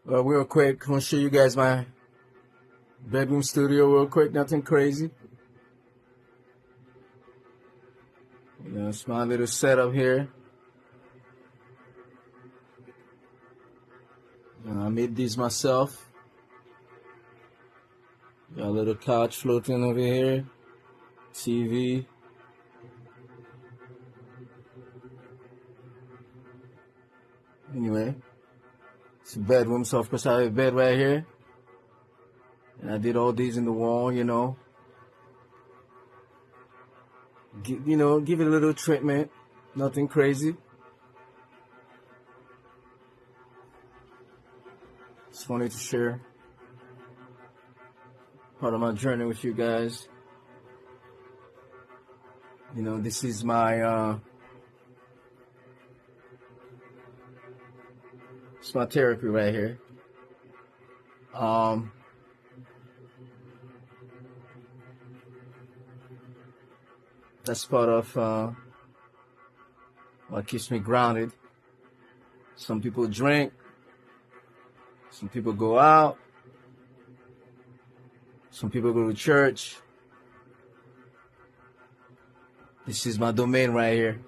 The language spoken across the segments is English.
Real quick, I want to show you guys my bedroom studio real quick. Nothing crazy. It's my little setup here. I made these myself. Got a little couch floating over here. TV. Anyway, it's a bedroom, so of course I have a bed right here. And I did all these in the wall, give it a little treatment. Nothing crazy. Just wanted to share part of my journey with you guys. This is my it's my therapy right here. That's part of what keeps me grounded. Some people drink, some people go out, some people go to church. This is my domain right here.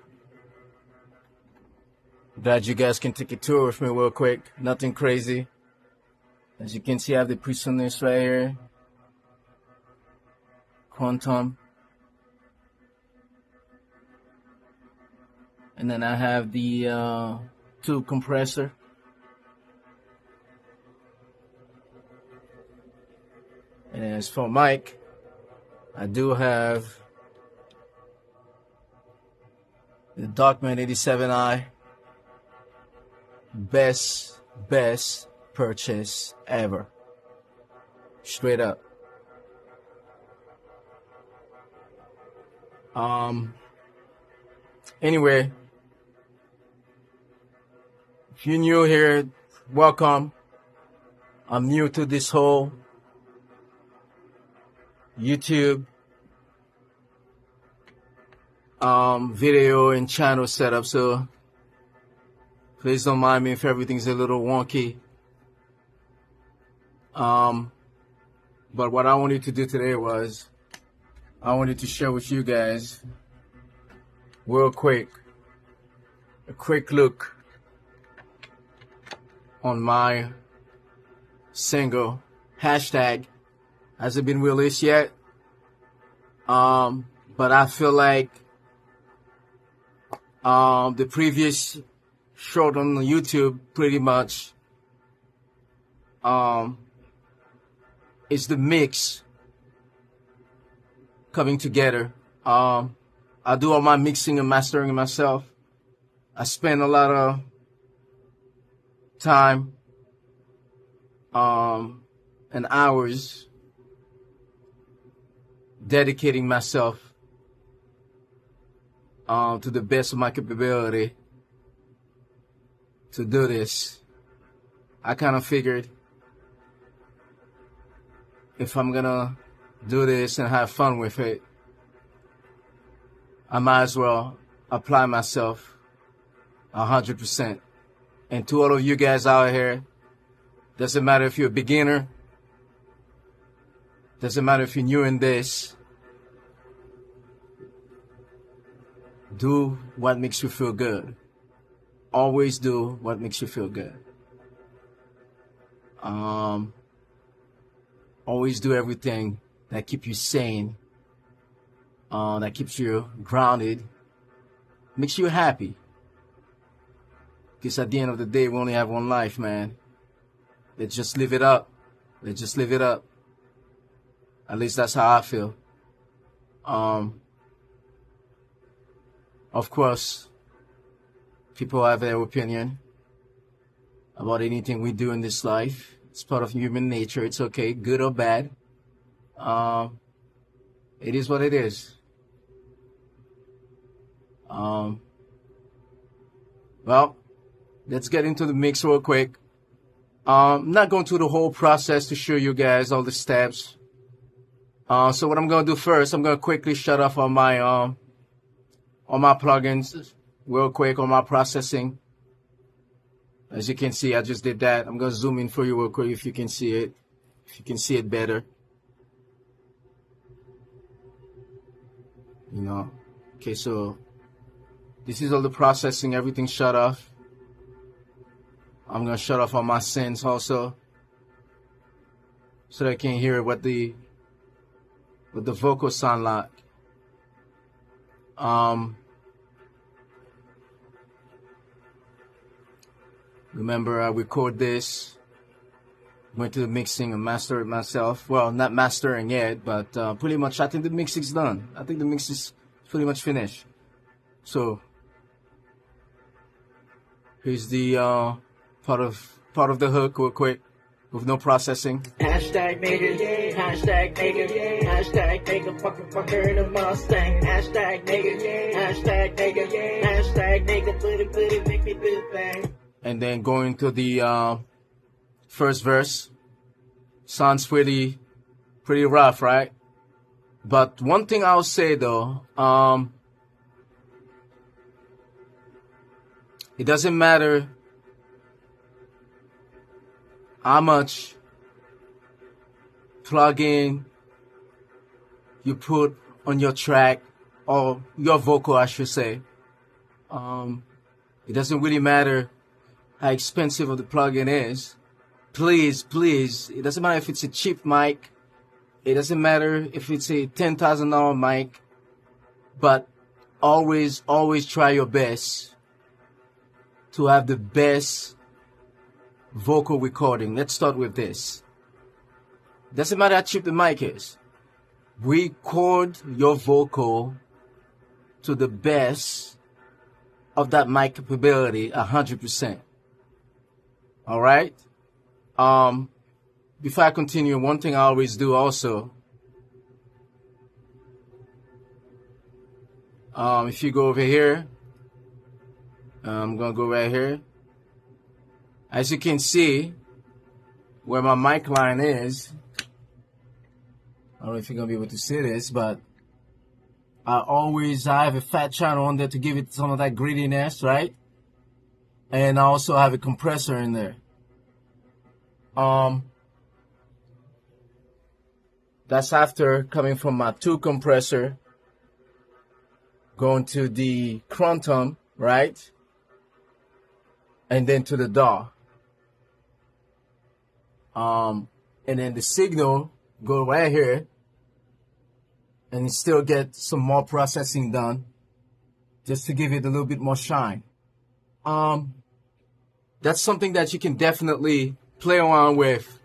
Glad you guys can take a tour with me real quick. Nothing crazy. As you can see, I have the prisoners right here. Quantum. And then I have the tube compressor. And as for mic, I do have the Darkman 87i. Best purchase ever. Straight up. Anyway, if you're new here, welcome. I'm new to this whole YouTube video and channel setup, so please don't mind me if everything's a little wonky. But what I wanted to do today was I wanted to share with you guys real quick a quick look on my single. Hashtag hasn't been released yet, but I feel like the previous short on YouTube pretty much is the mix coming together. I do all my mixing and mastering myself. I spend a lot of time and hours dedicating myself to the best of my capability to do this. I kind of figured if I'm gonna do this and have fun with it, I might as well apply myself 100%. And to all of you guys out here, doesn't matter if you're a beginner, doesn't matter if you're new in this, do what makes you feel good. Always do what makes you feel good. Always do everything that keeps you sane, that keeps you grounded, makes you happy. Because at the end of the day, we only have one life, man. Let's just live it up. Let's just live it up. At least that's how I feel. Of course, people have their opinion about anything we do in this life. It's part of human nature. It's okay, good or bad. It is what it is. Well, let's get into the mix real quick. I'm not going through the whole process to show you guys all the steps. So what I'm going to do first, I'm going to quickly shut off all my plugins real quick, on my processing. As you can see, I just did that. I'm gonna zoom in for you real quick if you can see it. If you can see it better. You know. Okay, so this is all the processing, everything shut off. I'm gonna shut off all my synths also, so that I can hear what the vocals sound like. Remember, I record this, went to the mixing and master it myself. Well, not mastering yet, but pretty much I think the mix is done. I think the mix is pretty much finished. So here's the part of the hook real quick with no processing. Hashtag nigga, hashtag nigga, hashtag nigga, fucker in a Mustang. Hashtag nigga, hashtag nigga, hashtag nigga, put it, make me do the thing. And then going to the first verse. Sounds pretty rough, right? But one thing I'll say though, it doesn't matter how much plug-in you put on your track, or your vocal, I should say. It doesn't really matter how expensive of the plug-in is. Please, it doesn't matter if it's a cheap mic. It doesn't matter if it's a $10,000 mic. But always try your best to have the best vocal recording. Let's start with this. Doesn't matter how cheap the mic is. Record your vocal to the best of that mic capability, 100%. All right? Before I continue, one thing I always do also, if you go over here, I'm gonna go right here. As you can see, where my mic line is, I don't know if you're gonna be able to see this, but I have a fat channel on there to give it some of that grittiness, right? And I also have a compressor in there. That's after coming from my 2 compressor, going to the Quantum, right? And then to the DAW. And then the signal go right here, and still get some more processing done, just to give it a little bit more shine. That's something that you can definitely play around with.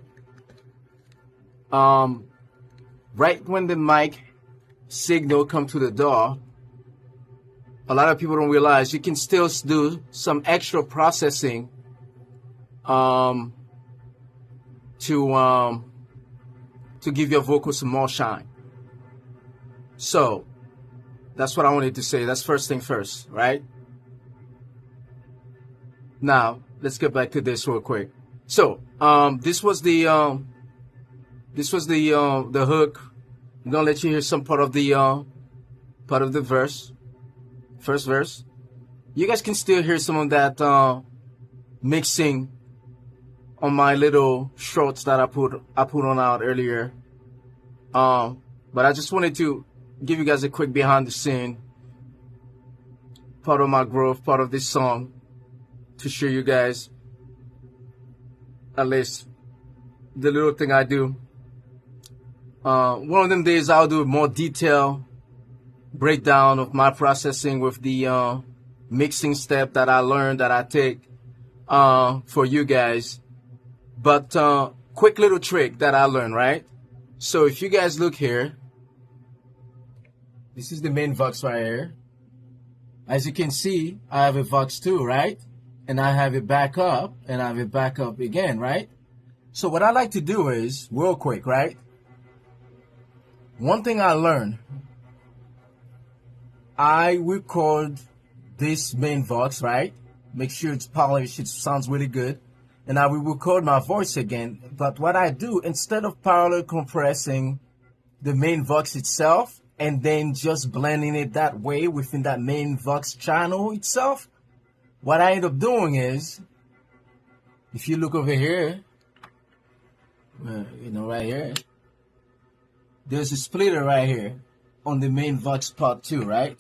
Right when the mic signal come to the DAW, a lot of people don't realize you can still do some extra processing to give your vocal some more shine. So that's what I wanted to say. That's first thing first, right? Now let's get back to this real quick. So this was the hook. I'm gonna let you hear some part of the verse, first verse. You guys can still hear some of that mixing on my little shorts that I put on out earlier. But I just wanted to give you guys a quick behind the scene part of my growth, part of this song, to show you guys at least the little thing I do. One of them days I'll do a more detailed breakdown of my processing with the mixing step that I learned, that I take for you guys. But quick little trick that I learned, right? So if you guys look here, this is the main Vox right here. As you can see, I have a Vox 2, right? And I have it back up, and I have it back up again, right? So what I like to do is, real quick, right? One thing I learned, I record this main Vox, right? Make sure it's polished, it sounds really good. And I will record my voice again. But what I do, instead of parallel compressing the main Vox itself and then just blending it that way within that main Vox channel itself, what I end up doing is if you look over here, right here, there's a splitter right here on the main Vox part 2, right?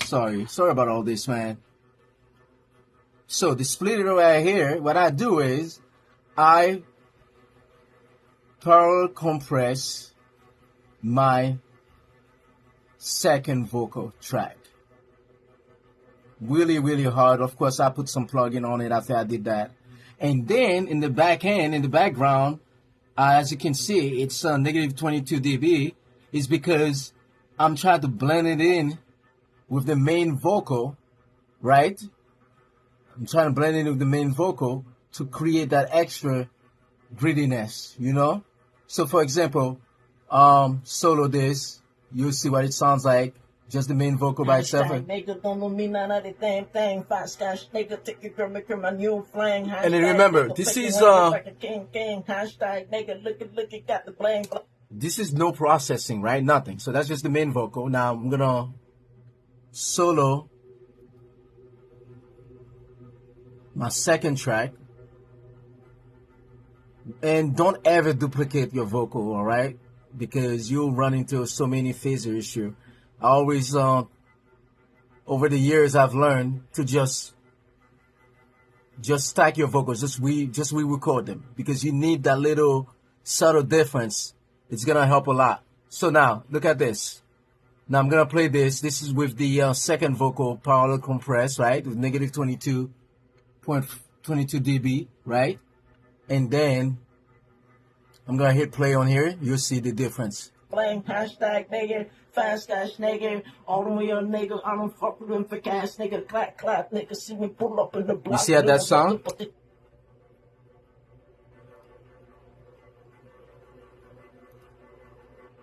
Sorry about all this, man. So the splitter right here, what I do is I parallel compress my second vocal track. Really, really hard. Of course, I put some plugin on it after I did that. And then in the back end, in the background, as you can see, it's negative 22 dB. Is because I'm trying to blend it in with the main vocal, right? I'm trying to blend it with the main vocal to create that extra grittiness, you know? So for example, solo this, you'll see what it sounds like. Just the main vocal by itself. And then remember, this is no processing, right? Nothing. So that's just the main vocal. Now I'm gonna solo my second track. And don't ever duplicate your vocal, all right? Because you'll run into so many phaser issues. I always, over the years, I've learned to just stack your vocals, just re-record them, because you need that little subtle difference. It's gonna help a lot. So now, look at this. Now I'm gonna play this. This is with the second vocal parallel compressed, right? With negative 22.22 dB, right? And then I'm gonna hit play on here. You'll see the difference. Blame hashtag nigga, fast cash nigga, all the way on nigga, I don't fuck with them for cash nigga, clap clap nigga, see me pull up in the block. You see how that sound?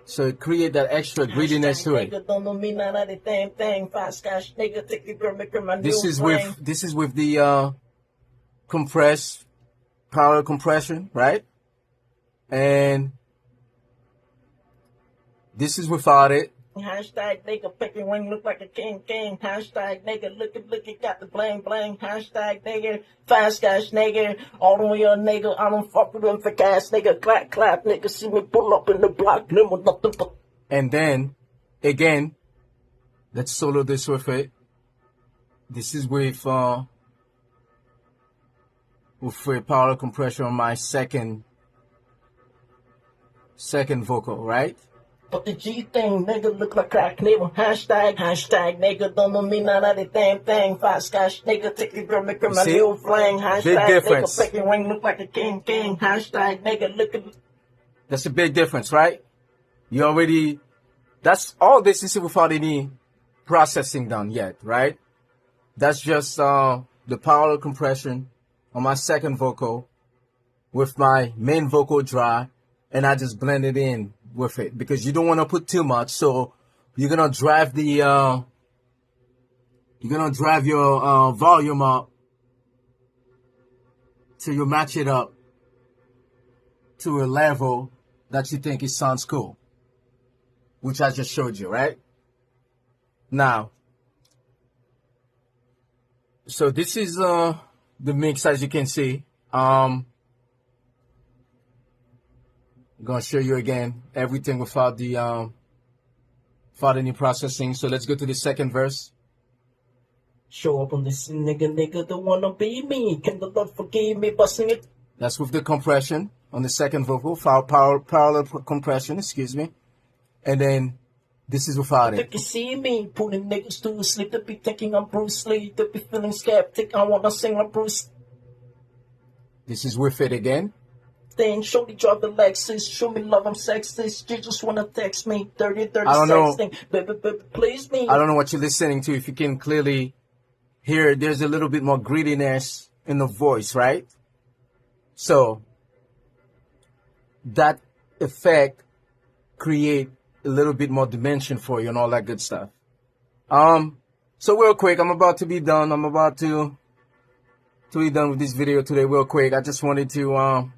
So it create that extra grittiness to it. This is with the compressed power compression, right? And this is without it. Hashtag nigga picking wing look like a king. Hashtag nigga look got the bling bling. Hashtag nigga fast cash nigga. All the way on nigga, I don't fuck with them for cash nigga. Clap clap nigga, see me pull up in the block. Nothing but. And then again, let's solo this with it. This is with a power compression on my second vocal, right? But the G thing, nigga look like crack nigga. Hashtag nigga, don't know me none of the damn thing. Fast cash nigga, take the girl, make her my new fling. Hashtag difference. Nigga, picking wing look like a king. Hashtag nigga, look at. That's a big difference, right? You already, that's all this is without any processing done yet, right? That's just the power compression on my second vocal with my main vocal dry, and I just blend it in with it because you don't want to put too much. So you're gonna drive the your volume up till you match it up to a level that you think it sounds cool, which I just showed you, right? Now, so this is the mix, as you can see. I'm gonna show you again everything without the without any processing. So let's go to the second verse. Show up on this nigga don't wanna be me. Can the Lord forgive me by singing? That's with the compression on the second vocal, parallel compression, excuse me. And then this is without it. If you see me putting niggas to sleep, they be thinking I'm Bruce Lee. They be feeling skeptic. I wanna sing like Bruce. This is with it again. Then show me drive the Lexus. Show me love, I'm sexist. You just wanna text me 30 I don't know. sexting. Baby, please me. I don't know what you're listening to. If you can clearly hear, there's a little bit more grittiness in the voice, right? So that effect create a little bit more dimension for you and all that good stuff. So real quick, I'm about to be done. I'm about to be done with this video today real quick. I just wanted to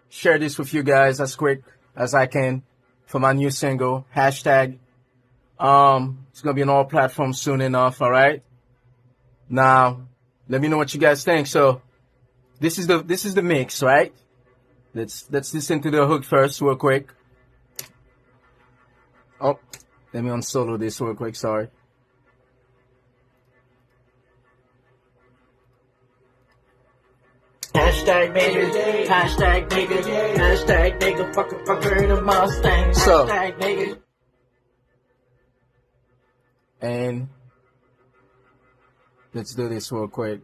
share this with you guys as quick as I can for my new single, Hashtag. It's gonna be on all platforms soon enough, all right? Now, let me know what you guys think. So this is the mix, right? Let's listen to the hook first, real quick. Oh, let me unsolo this real quick. Sorry. Hashtag nigga, hashtag nigga, hashtag nigga, fucker in a Mustang. So- Hashtag nigga. And let's do this real quick.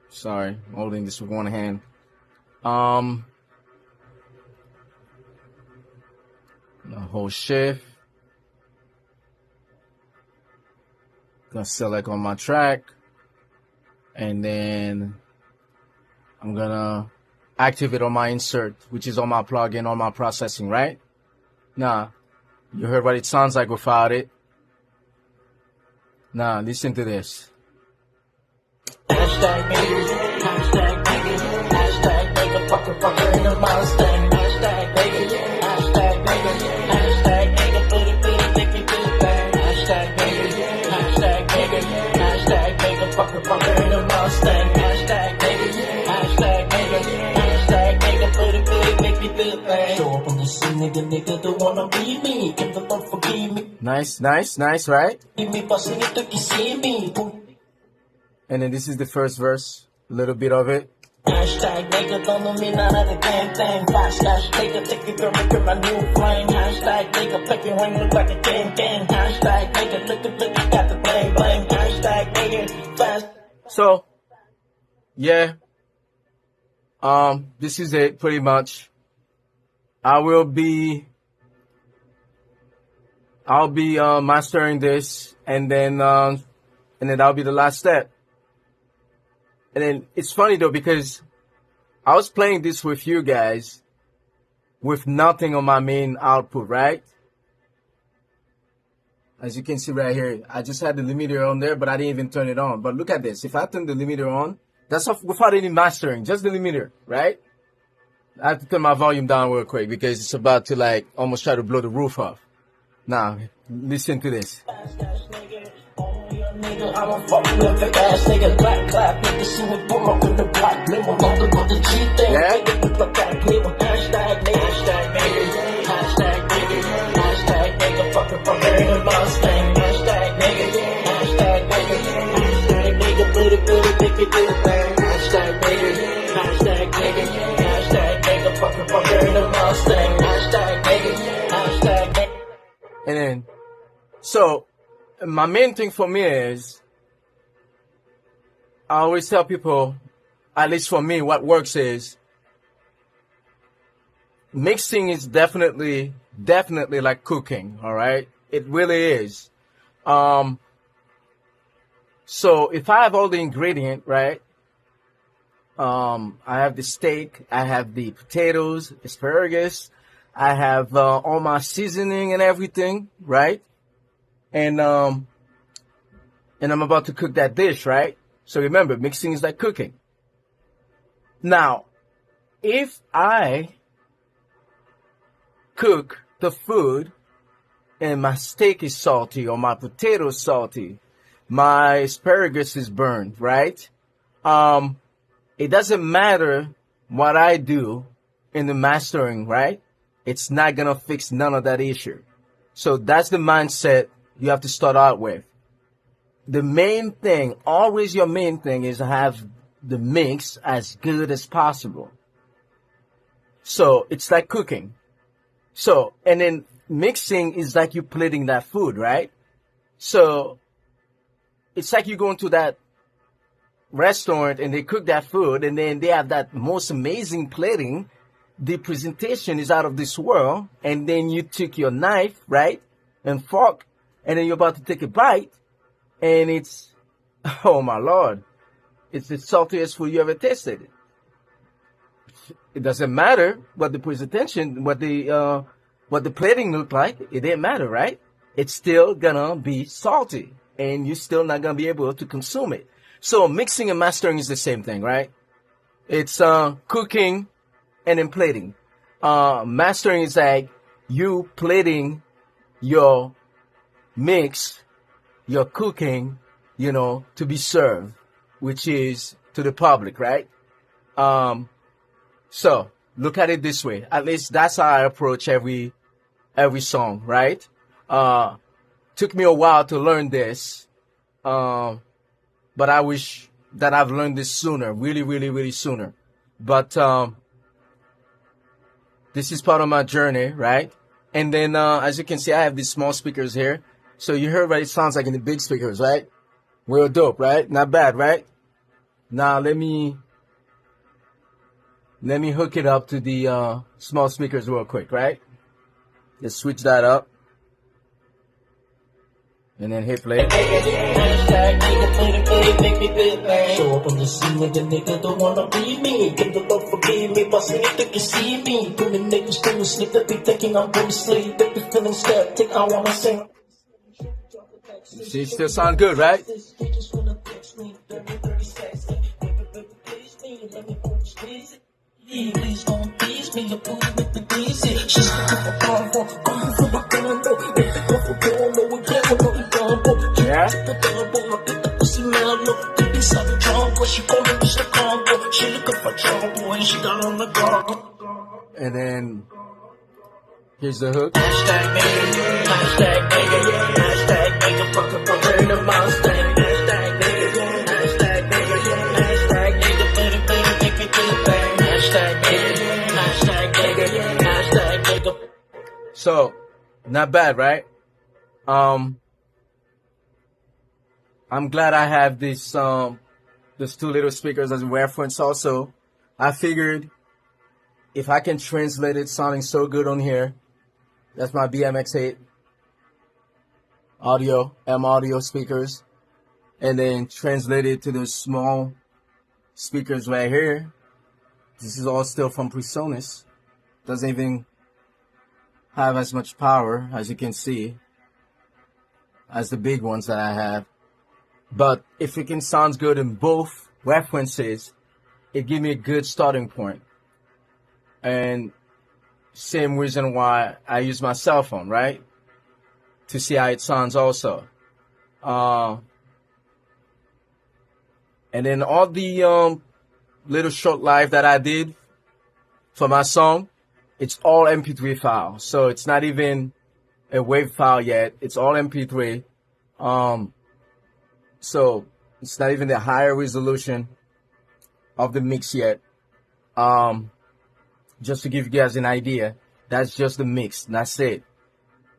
Sorry, I'm holding this with one hand. The whole shift. Gonna select on my track. And then I'm gonna activate on my insert, which is on my plugin, on my processing, right? Now, you heard what it sounds like without it. Now, listen to this. Hashtag nigga, hashtag nigga, hashtag nigga, fucker in a Mustang. Hashtag nigga, hashtag nigga, hashtag nigga, booty, dicky, booty, bang. Hashtag nigga, hashtag nigga, hashtag nigga, fucker in a Mustang. Hashtag nigga, hashtag nigga, booty, dicky, booty, bang. Show up on the scene, nigga, don't wanna be me. Give the don't forgive me. Nice, right? Give me passing it to see me. And then this is the first verse, a little bit of it. Hashtag nigga, don't know me none of the damn thing. Fast cash, take a girl, make her my new flame. Hashtag nigga, pecking ring look like a gang. Hashtag nigga, look, got the bling. Hashtag nigga, fast. So, yeah. This is it, pretty much. I'll be mastering this, and then that'll be the last step. And then it's funny though, because I was playing this with you guys with nothing on my main output, right? As you can see right here, I just had the limiter on there, but I didn't even turn it on. But look at this. If I turn the limiter on, that's without any mastering, just the limiter, right? I have to turn my volume down real quick because it's about to like almost try to blow the roof off. Now, listen to this. Fast cash, nigga, only a nigga, I don't fuck with the ass nigga. Black clap, nigga, see me pull up in the black limo. On the cheat thing, Yeah. nigga, look like that limo. Hashtag nigga, hashtag nigga, hashtag nigga, fucker in a Mustang. Hashtag nigga, hashtag nigga, booty, dicky, booty, bang. Hashtag nigga, hashtag nigga, fucker in a Mustang. Hashtag nigga. And then, so my main thing for me is, I always tell people, at least for me, what works is, mixing is definitely like cooking, all right? It really is. So if I have all the ingredient, right? I have the steak, I have the potatoes, asparagus, I have all my seasoning and everything, right? And I'm about to cook that dish, right? So remember, mixing is like cooking. Now, if I cook the food and my steak is salty or my potato is salty, my asparagus is burned, right? It doesn't matter what I do in the mastering, right? It's not gonna fix none of that issue. So that's the mindset you have to start out with. The main thing, always your main thing, is to have the mix as good as possible. So it's like cooking. So, and then mixing is like you plating that food, right? So it's like you go into that restaurant and they cook that food and then they have that most amazing plating. The presentation is out of this world, and then you took your knife, right, and fork, and then you're about to take a bite, and it's, oh my Lord, it's the saltiest food you ever tasted. It doesn't matter what the presentation, what the plating looked like. It didn't matter, right? It's still gonna be salty, and you're still not gonna be able to consume it. So mixing and mastering is the same thing, right? It's cooking and then plating. Mastering is like you plating your mix, your cooking, to be served, which is to the public, right? So look at it this way. At least that's how I approach every song, right? Took me a while to learn this, but I wish that I've learned this sooner, really, really, really sooner. But this is part of my journey, right? And then, as you can see, I have these small speakers here. So you heard what it sounds like in the big speakers, right? Real dope, right? Not bad, right? Now let me hook it up to the small speakers real quick, right? Let's switch that up. And then hit play. Hashtag nigga play the play, make me feel bad. Show up on the scene and the nigga don't wanna be me. Give the love, forgive me, but say you think you see me. Put the niggas to sleep, they be thinking I'm gonna sleep. They be feeling skeptic, I wanna sing. See, it still sound good, right? Please don't tease me, you fool with the busy. She's looking for combo, coming for my combo. If you go for combo, we can't go for combo. Yeah. The combo, I get the pussy mellow. Deep inside the jungle, she calling me the combo. She looking for trouble and she got on the goggle. And then here's the hook. Hashtag nigga, hashtag nigga, hashtag nigga, fucking for the monster. Hashtag nigga, hashtag nigga, hashtag nigga, play the play, make me feel bad. Hashtag nigga, hashtag nigga, hashtag nigga. So, not bad, right? I'm glad I have these two little speakers as a reference also. I figured if I can translate it sounding so good on here, that's my BMX8 audio, M audio speakers, and then translate it to those small speakers right here. This is all still from PreSonus. Doesn't even have as much power, as you can see, as the big ones that I have. But if it can sound good in both references, it gives me a good starting point. And same reason why I use my cell phone, right? To see how it sounds also. And then all the little short live that I did for my song, it's all MP3 file. So it's not even a WAV file yet. It's all MP3. So it's not even the higher resolution of the mix yet. Just to give you guys an idea, that's just the mix. That's it.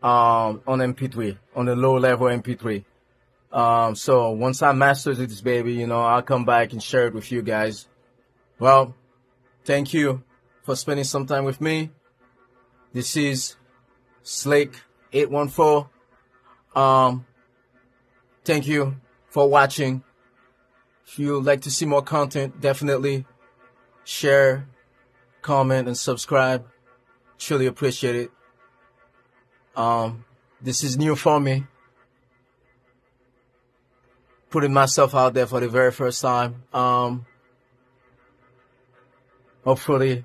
On MP3, on the low level MP3. So once I master this baby, I'll come back and share it with you guys. Well, thank you for spending some time with me. This is Slake814. Thank you for watching. If you'd like to see more content, definitely share, comment, and subscribe. Truly appreciate it. This is new for me. Putting myself out there for the very first time. Hopefully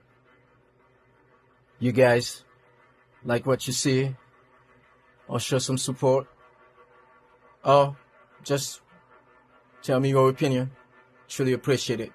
you guys like what you see or show some support. Or just tell me your opinion. Truly appreciate it.